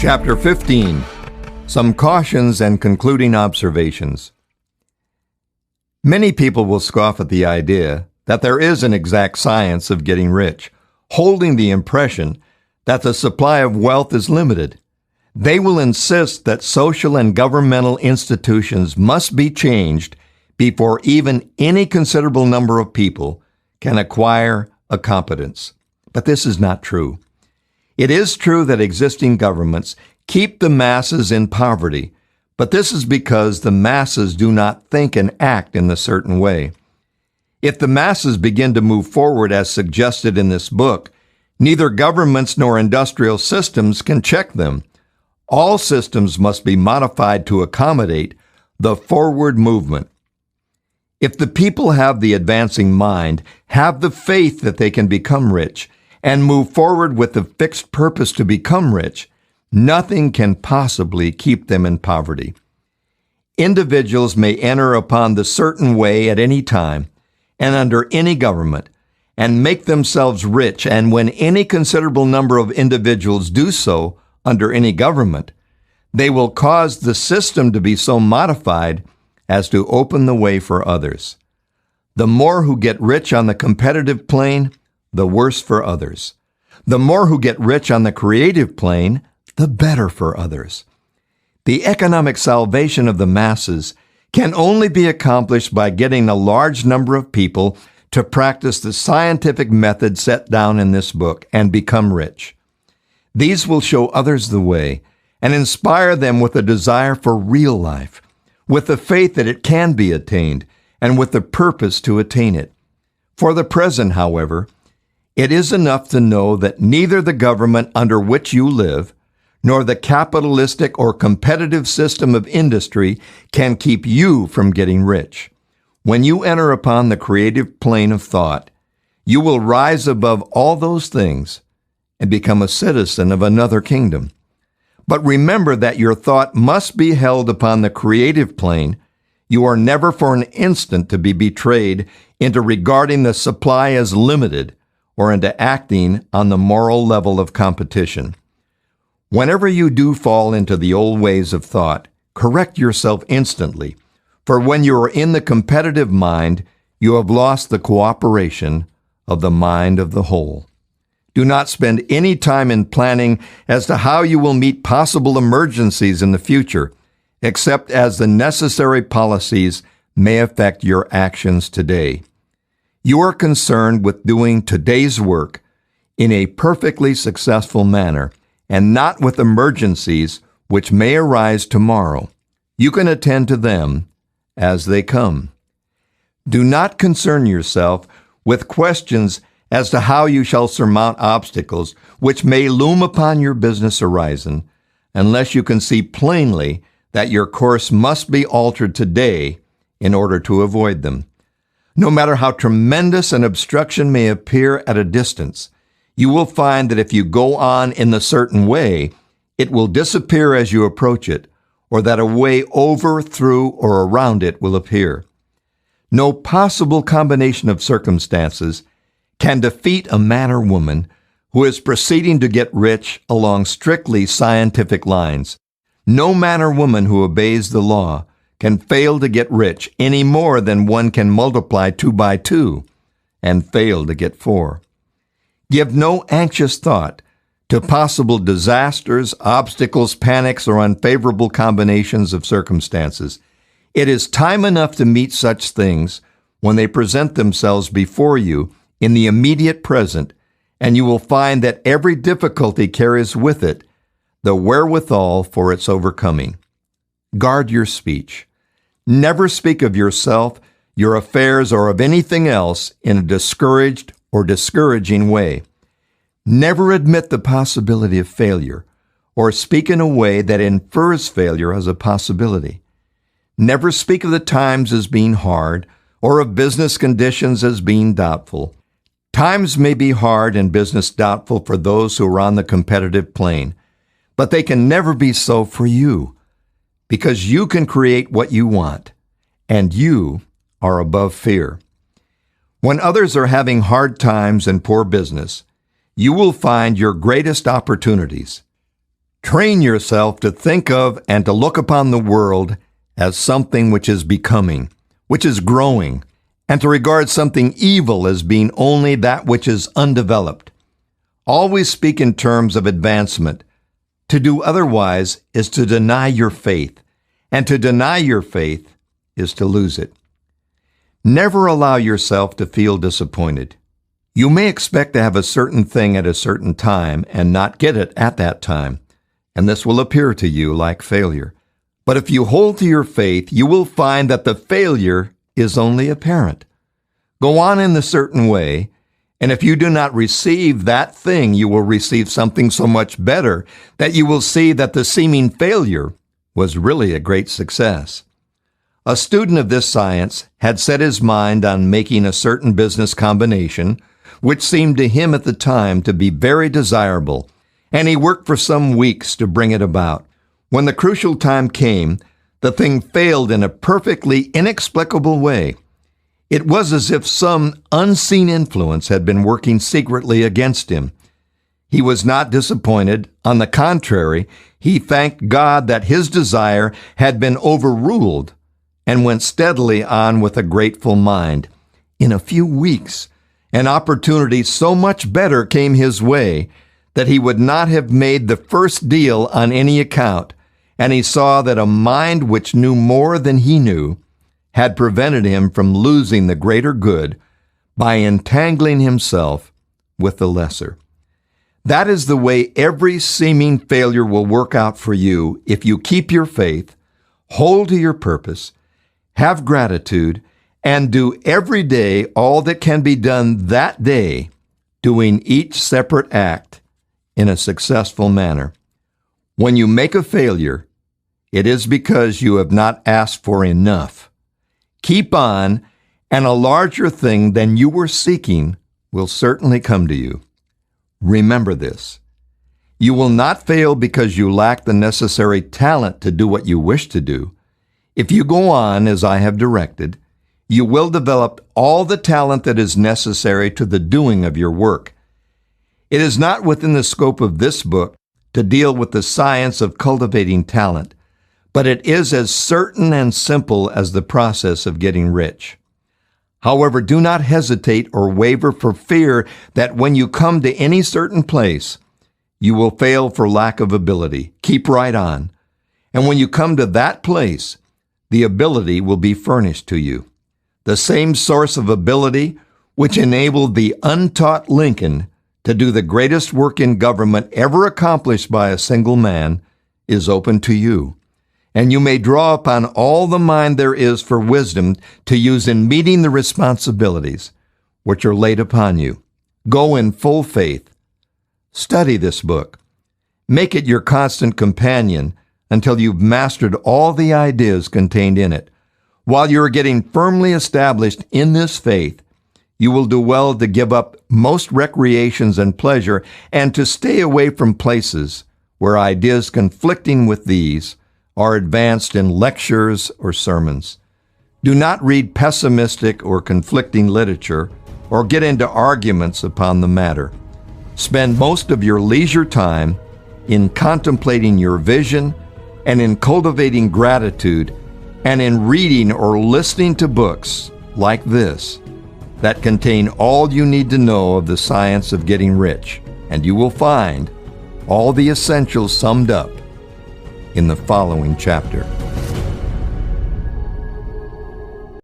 Chapter 15. Some Cautions and Concluding Observations. Many people will scoff at the idea that there is an exact science of getting rich, holding the impression that the supply of wealth is limited. They will insist that social and governmental institutions must be changed before even any considerable number of people can acquire a competence. But this is not true. It is true that existing governments keep the masses in poverty, but this is because the masses do not think and act in a certain way. If the masses begin to move forward as suggested in this book, neither governments nor industrial systems can check them. All systems must be modified to accommodate the forward movement. If the people have the advancing mind, have the faith that they can become rich, and move forward with the fixed purpose to become rich, nothing can possibly keep them in poverty. Individuals may enter upon the certain way at any time and under any government and make themselves rich, and when any considerable number of individuals do so under any government, they will cause the system to be so modified as to open the way for others. The more who get rich on the competitive plane, the worse for others. The more who get rich on the creative plane, the better for others. The economic salvation of the masses can only be accomplished by getting a large number of people to practice the scientific method set down in this book and become rich. These will show others the way and inspire them with a desire for real life, with the faith that it can be attained, and with the purpose to attain it. For the present, however, it is enough to know that neither the government under which you live, nor the capitalistic or competitive system of industry can keep you from getting rich. When you enter upon the creative plane of thought, you will rise above all those things and become a citizen of another kingdom. But remember that your thought must be held upon the creative plane. You are never for an instant to be betrayed into regarding the supply as limited or into acting on the moral level of competition. Whenever you do fall into the old ways of thought, correct yourself instantly, for when you are in the competitive mind, you have lost the cooperation of the mind of the whole. Do not spend any time in planning as to how you will meet possible emergencies in the future, except as the necessary policies may affect your actions today. You are concerned with doing today's work in a perfectly successful manner and not with emergencies which may arise tomorrow. You can attend to them as they come. Do not concern yourself with questions as to how you shall surmount obstacles which may loom upon your business horizon unless you can see plainly that your course must be altered today in order to avoid them. No matter how tremendous an obstruction may appear at a distance, you will find that if you go on in the certain way, it will disappear as you approach it, or that a way over, through, or around it will appear. No possible combination of circumstances can defeat a man or woman who is proceeding to get rich along strictly scientific lines. No man or woman who obeys the law can fail to get rich any more than one can multiply 2 by 2 and fail to get 4. Give no anxious thought to possible disasters, obstacles, panics, or unfavorable combinations of circumstances. It is time enough to meet such things when they present themselves before you in the immediate present, and you will find that every difficulty carries with it the wherewithal for its overcoming. Guard your speech. Never speak of yourself, your affairs, or of anything else in a discouraged or discouraging way. Never admit the possibility of failure, or speak in a way that infers failure as a possibility. Never speak of the times as being hard, or of business conditions as being doubtful. Times may be hard and business doubtful for those who are on the competitive plane, but they can never be so for you, because you can create what you want, and you are above fear. When others are having hard times and poor business, you will find your greatest opportunities. Train yourself to think of and to look upon the world as something which is becoming, which is growing, and to regard something evil as being only that which is undeveloped. Always speak in terms of advancement. To do otherwise is to deny your faith, and to deny your faith is to lose it. Never allow yourself to feel disappointed. You may expect to have a certain thing at a certain time and not get it at that time, and this will appear to you like failure. But if you hold to your faith, you will find that the failure is only apparent. Go on in a certain way, and if you do not receive that thing, you will receive something so much better that you will see that the seeming failure was really a great success. A student of this science had set his mind on making a certain business combination, which seemed to him at the time to be very desirable, and he worked for some weeks to bring it about. When the crucial time came, the thing failed in a perfectly inexplicable way. It was as if some unseen influence had been working secretly against him. He was not disappointed. On the contrary, he thanked God that his desire had been overruled and went steadily on with a grateful mind. In a few weeks, an opportunity so much better came his way that he would not have made the first deal on any account, and he saw that a mind which knew more than he knew had prevented him from losing the greater good by entangling himself with the lesser. That is the way every seeming failure will work out for you if you keep your faith, hold to your purpose, have gratitude, and do every day all that can be done that day, doing each separate act in a successful manner. When you make a failure, it is because you have not asked for enough. Keep on, and a larger thing than you were seeking will certainly come to you. Remember this. You will not fail because you lack the necessary talent to do what you wish to do. If you go on as I have directed, you will develop all the talent that is necessary to the doing of your work. It is not within the scope of this book to deal with the science of cultivating talent, but it is as certain and simple as the process of getting rich. However, do not hesitate or waver for fear that when you come to any certain place, you will fail for lack of ability. Keep right on. And when you come to that place, the ability will be furnished to you. The same source of ability which enabled the untaught Lincoln to do the greatest work in government ever accomplished by a single man is open to you. And you may draw upon all the mind there is for wisdom to use in meeting the responsibilities which are laid upon you. Go in full faith. Study this book. Make it your constant companion until you've mastered all the ideas contained in it. While you are getting firmly established in this faith, you will do well to give up most recreations and pleasure and to stay away from places where ideas conflicting with these are advanced in lectures or sermons. Do not read pessimistic or conflicting literature or get into arguments upon the matter. Spend most of your leisure time in contemplating your vision and in cultivating gratitude and in reading or listening to books like this that contain all you need to know of the science of getting rich, and you will find all the essentials summed up in the following chapter.